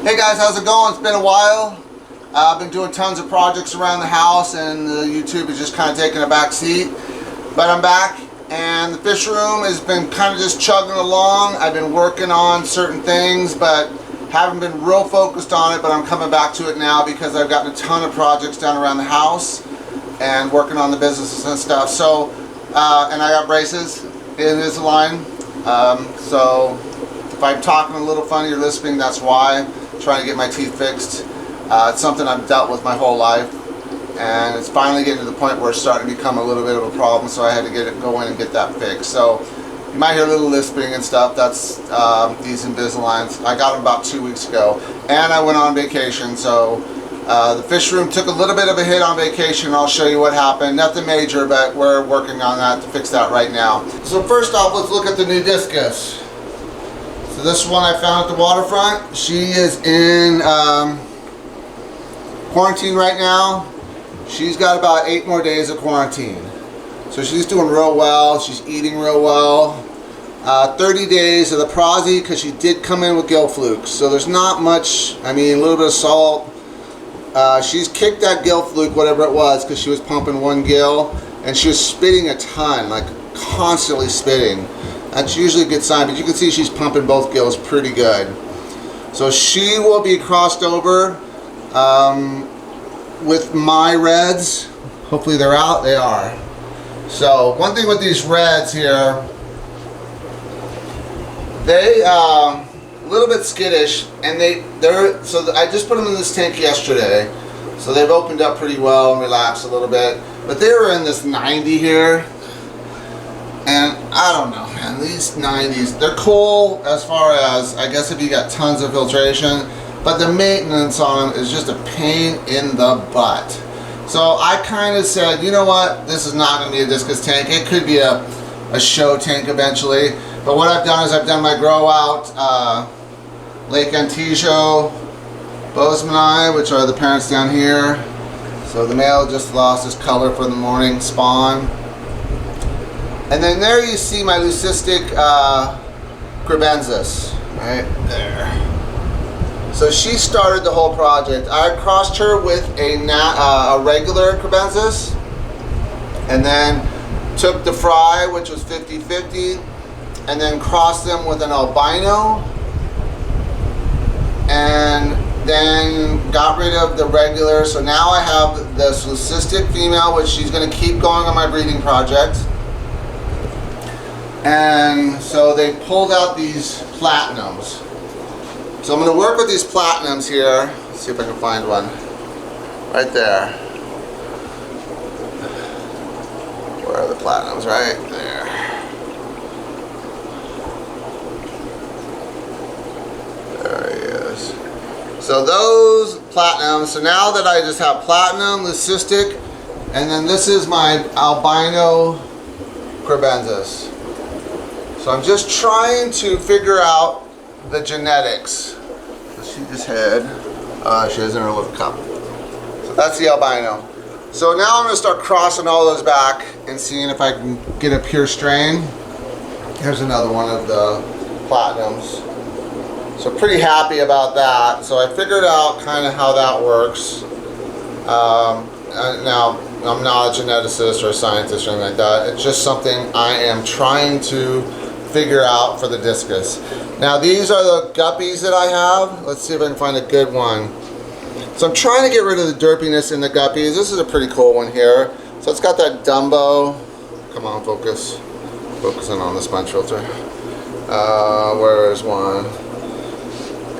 Hey guys, how's it going? It's been a while. I've been doing tons of projects around the house and YouTube is just kind of taking a back seat. But I'm back and the fish room has been kind of just chugging along. I've been working on certain things but haven't been real focused on it, but I'm coming back to it now because I've gotten a ton of projects done around the house and working on the businesses and stuff. So, and I got braces in Invisalign. So if I'm talking a little funny or lisping, that's why. I'm trying to get my teeth fixed. It's something I've dealt with my whole life, and it's finally getting to the point where it's starting to become a little bit of a problem, so I had to go in and get that fixed. So you might hear a little lisping and stuff. That's these Invisaligns. I got them about 2 weeks ago, and I went on vacation, so the fish room took a little bit of a hit on vacation. I'll show you what happened. Nothing major, but we're working on that to fix that right now. So first off, let's look at the new Discus. So this one I found at the waterfront. She is in quarantine right now. She's got about 8 more days of quarantine. So she's doing real well. She's eating real well. 30 days of the Prozzy because she did come in with gill flukes. So there's not much, I mean, a little bit of salt. She's kicked that gill fluke, whatever it was, because she was pumping one gill and she was spitting a ton, like constantly spitting. That's usually a good sign, but you can see she's pumping both gills pretty good. So she will be crossed over with my reds. Hopefully they're out. They are. So one thing with these reds here, they a little bit skittish, and so I just put them in this tank yesterday, so they've opened up pretty well and relaxed a little bit. But they were in this 90 here. And I don't know, man, these 90s, they're cool as far as, I guess, if you got tons of filtration, but the maintenance on them is just a pain in the butt. So I kind of said, you know what, this is not going to be a Discus tank. It could be a show tank eventually. But what I've done is I've done my grow out Lake Antijo, Bozemanai, which are the parents down here. So the male just lost his color for the morning spawn. And then there you see my leucistic Kribensis, right there. So she started the whole project. I crossed her with a regular Kribensis, and then took the fry, which was 50-50, and then crossed them with an albino, and then got rid of the regular. So now I have this leucistic female, which she's going to keep going on my breeding project. And so they pulled out these platinums. So I'm going to work with these platinums here. Let's see if I can find one. Right there. Where are the platinums? Right there. There he is. So those platinums. So now that I just have platinum, leucistic, and then this is my albino Kribensis. So I'm just trying to figure out the genetics. So she just had, she has in her little cup. So that's the albino. So now I'm going to start crossing all those back and seeing if I can get a pure strain. Here's another one of the platinums. So pretty happy about that. So I figured out kind of how that works. Now, I'm not a geneticist or a scientist or anything like that. It's just something I am trying to figure out for the Discus. Now these are the guppies that I have. Let's see if I can find a good one. So I'm trying to get rid of the derpiness in the guppies. This is a pretty cool one here. So it's got that Dumbo. Come on, focus. Focusing on the sponge filter. Where is one?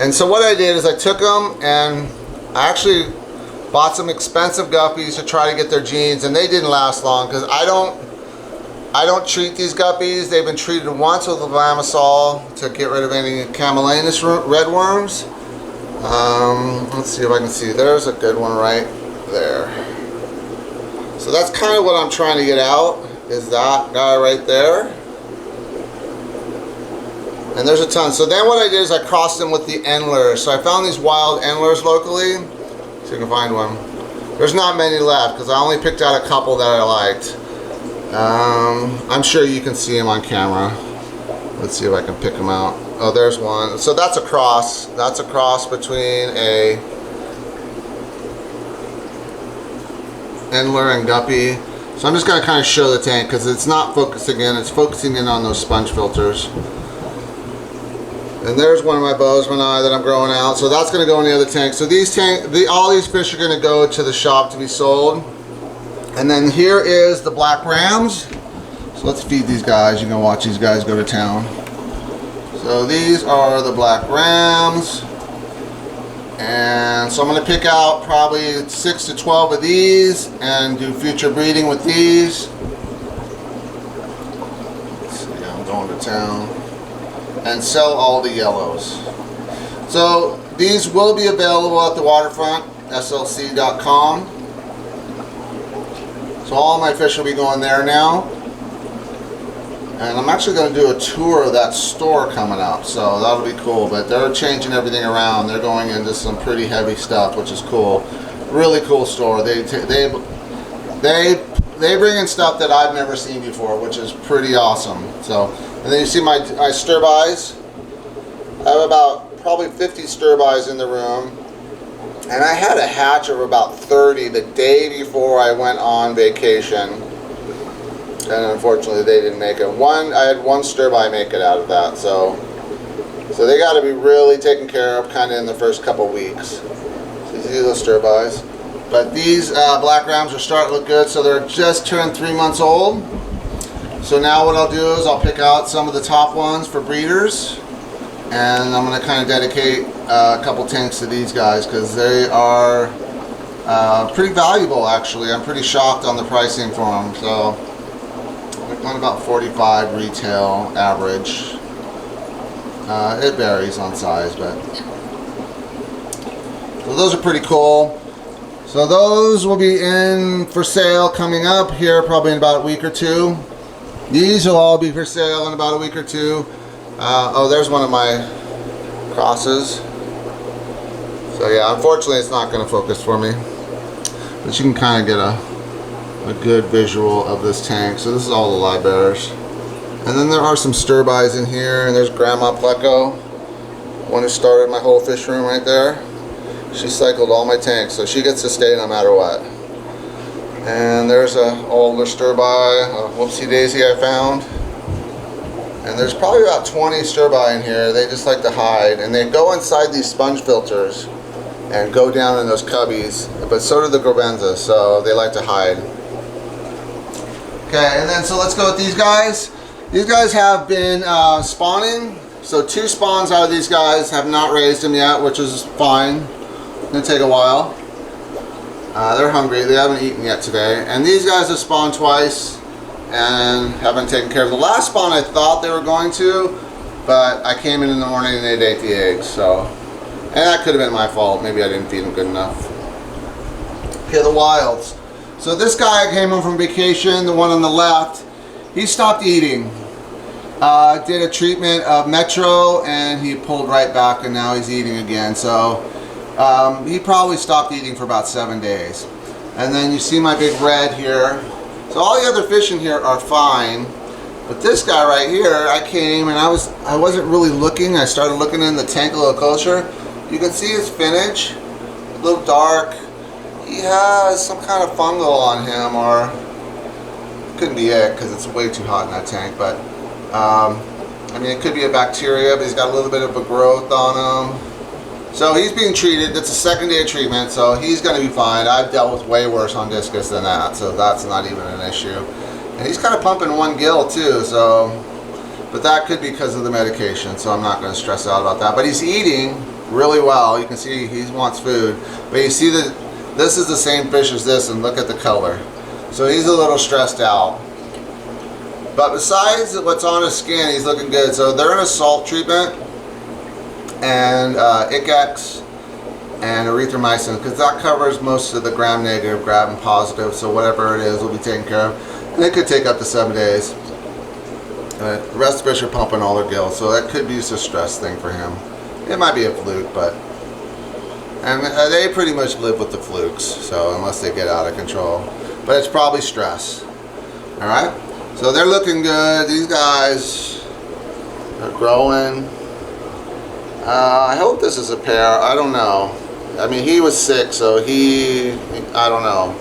And so what I did is I took them and I actually bought some expensive guppies to try to get their genes, and they didn't last long because I don't treat these guppies. They've been treated once with lamisol to get rid of any camellinus redworms. Let's see if I can see. There's a good one right there. So that's kind of what I'm trying to get out, is that guy right there. And there's a ton. So then what I did is I crossed them with the Endlers. So I found these wild Endlers locally. So you can find one. There's not many left because I only picked out a couple that I liked. I'm sure you can see them on camera. Let's see if I can pick them out. Oh, there's one. So that's a cross. That's a cross between a Endler and Guppy. So I'm just going to kind of show the tank because it's not focusing in. It's focusing in on those sponge filters. And there's one of my bozemanii that I'm growing out. So that's going to go in the other tank. So these all these fish are going to go to the shop to be sold. And then here is the black rams. So let's feed these guys. You can watch these guys go to town. So these are the black rams. And so I'm going to pick out probably 6 to 12 of these and do future breeding with these. Let's see, I'm going to town. And sell all the yellows. So these will be available at the waterfront, slc.com. So all my fish will be going there now. And I'm actually going to do a tour of that store coming up, so that'll be cool. But they're changing everything around. They're going into some pretty heavy stuff, which is cool. Really cool store. They bring in stuff that I've never seen before, which is pretty awesome. So, and then you see my stir-bys. I have about probably 50 stir-bys in the room. And I had a hatch of about 30 the day before I went on vacation. And unfortunately they didn't make it. I had one stir-by make it out of that, so they got to be really taken care of kind of in the first couple weeks. So you see those stir-bys. But these black rams are starting to look good, so they're just turned 3 months old. So now what I'll do is I'll pick out some of the top ones for breeders, and I'm going to kind of dedicate a couple tanks to these guys because they are pretty valuable actually. I'm pretty shocked on the pricing for them. So on about 45 retail average. It varies on size, but so those are pretty cool. So those will be in for sale coming up here probably in about a week or two. These will all be for sale in about a week or two. Oh, there's one of my crosses. So yeah, unfortunately it's not going to focus for me, but you can kind of get a good visual of this tank. So this is all the live bearers. And then there are some stir-bys in here, and there's Grandma Pleco, one who started my whole fish room right there. She cycled all my tanks, so she gets to stay no matter what. And there's an older stir-by, a whoopsie daisy I found. And there's probably about 20 stir-by in here. They just like to hide, and they go inside these sponge filters and go down in those cubbies, but so do the Kribensis, so they like to hide. Okay, and then so let's go with these guys. These guys have been spawning. So 2 spawns out of these guys, have not raised them yet, which is fine. It's gonna take a while. They're hungry, they haven't eaten yet today. And these guys have spawned twice and haven't taken care of. The last spawn I thought they were going to, but I came in the morning and they ate the eggs, so. And that could have been my fault, maybe I didn't feed them good enough. Okay, the wilds. So this guy came home from vacation, the one on the left, he stopped eating. Did a treatment of Metro and he pulled right back and now he's eating again. So he probably stopped eating for about 7 days. And then you see my big red here. So all the other fish in here are fine. But this guy right here, I came and I wasn't really looking. I started looking in the tank a little closer. You can see his finnage, a little dark. He has some kind of fungal on him, or it couldn't be it because it's way too hot in that tank, but I mean it could be a bacteria, but he's got a little bit of a growth on him. So he's being treated. It's a second day of treatment, so he's going to be fine. I've dealt with way worse on Discus than that, so that's not even an issue. And he's kind of pumping one gill too, so, but that could be because of the medication, so I'm not going to stress out about that. But he's eating really well. You can see he wants food, but you see that this is the same fish as this, and look at the color. So he's a little stressed out. But besides what's on his skin, he's looking good. So they're in a salt treatment, and Icex and erythromycin, because that covers most of the gram-negative, gram-positive, so whatever it is will be taken care of. And it could take up to 7 days. The rest of the fish are pumping all their gills, so that could be just a stress thing for him. It might be a fluke, but... And they pretty much live with the flukes, so unless they get out of control. But it's probably stress. Alright? So they're looking good. These guys are growing. I hope this is a pair. I don't know. I mean, he was sick, so I don't know.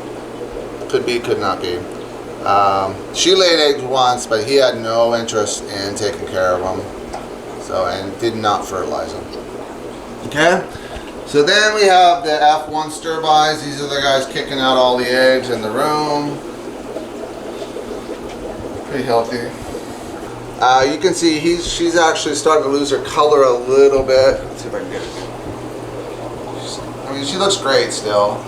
Could be, could not be. She laid eggs once, but he had no interest in taking care of them. So, and did not fertilize them. Okay? So then we have the F1 stir-bys. These are the guys kicking out all the eggs in the room. Pretty healthy. You can see she's actually starting to lose her color a little bit. Let's see if I can get it. I mean, she looks great still.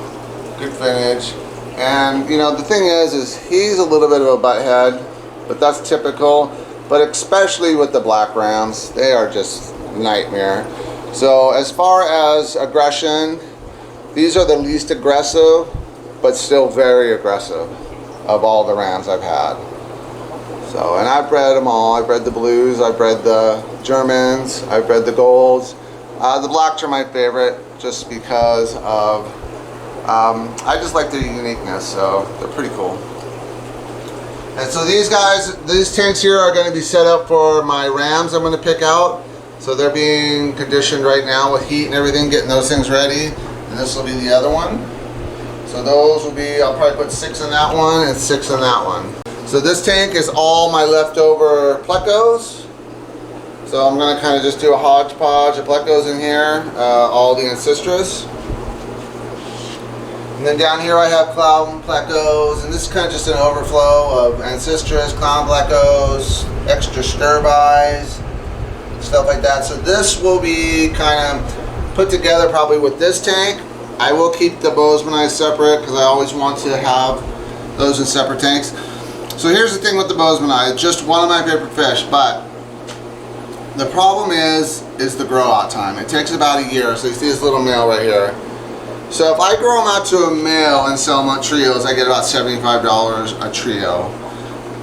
Good finish. And you know, the thing is he's a little bit of a butthead, but that's typical. But especially with the black rams, they are just nightmare. So as far as aggression, these are the least aggressive, but still very aggressive of all the rams I've had. So, and I've bred them all. I've bred the blues, I've bred the Germans, I've bred the golds. The blacks are my favorite just because of, I just like their uniqueness, so they're pretty cool. And so these guys, these tanks here are going to be set up for my rams I'm going to pick out. So they're being conditioned right now with heat and everything, getting those things ready. And this will be the other one. So those will be, I'll probably put 6 in that one and 6 in that one. So this tank is all my leftover plecos. So I'm going to kind of just do a hodgepodge of plecos in here, all the ancestras. And then down here I have clown plecos, and this is kind of just an overflow of ancestras, clown plecos, extra stir-bys, stuff like that. So this will be kind of put together probably with this tank. I will keep the Bozemanite separate because I always want to have those in separate tanks. So here's the thing with the Bozemanite, just one of my favorite fish, but the problem is the grow out time. It takes about a year. So you see this little male right here. So if I grow them out to a male and sell them on trios, I get about $75 a trio.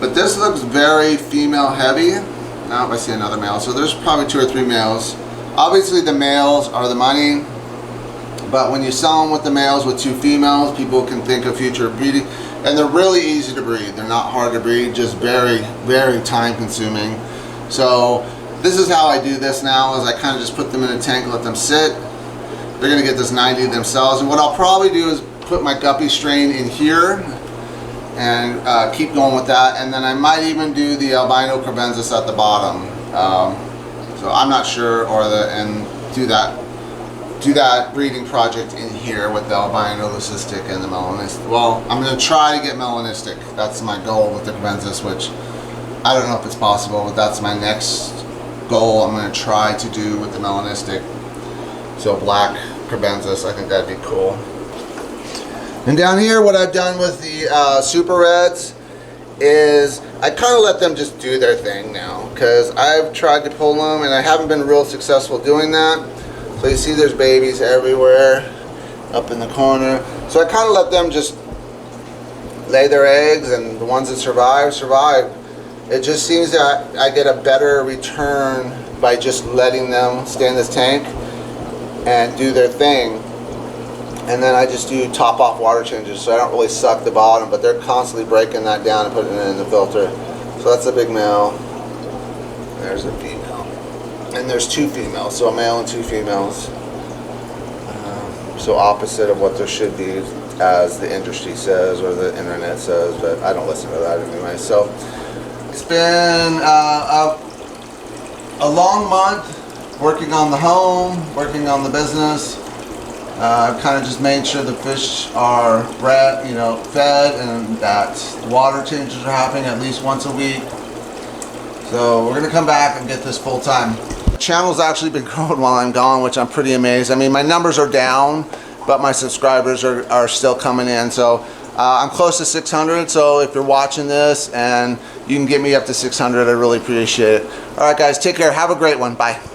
But this looks very female heavy. Now I see another male. So there's probably 2 or 3 males. Obviously the males are the money, but when you sell them with the males with 2 females, people can think of future breeding. And they're really easy to breed. They're not hard to breed, just very, very time consuming. So this is how I do this now, is I kind of just put them in a tank and let them sit. They're going to get this 90 themselves. And what I'll probably do is put my Guppy strain in here and keep going with that. And then I might even do the albino Kribensis at the bottom. So I'm not sure, and do that breeding project in here with the albino leucistic and the melanistic. Well, I'm going to try to get melanistic. That's my goal with the Kribensis, which I don't know if it's possible, but that's my next goal I'm going to try to do with the melanistic. So black Kribensis, I think that'd be cool. And down here, what I've done with the super reds is I kind of let them just do their thing now, because I've tried to pull them and I haven't been real successful doing that. So you see there's babies everywhere up in the corner. So I kind of let them just lay their eggs, and the ones that survive, survive. It just seems that I get a better return by just letting them stay in this tank and do their thing. And then I just do top off water changes, so I don't really suck the bottom, but they're constantly breaking that down and putting it in the filter. So that's a big male. There's a female. And there's 2 females, so a male and 2 females. So opposite of what there should be, as the industry says or the internet says, but I don't listen to that anyway. So it's been a long month working on the home, working on the business. I've kind of just made sure the fish are fed, and that water changes are happening at least once a week. So we're going to come back and get this full time. The channel's actually been growing while I'm gone, which I'm pretty amazed. I mean, my numbers are down, but my subscribers are still coming in. So I'm close to 600, so if you're watching this and you can get me up to 600, I really appreciate it. All right, guys, take care. Have a great one. Bye.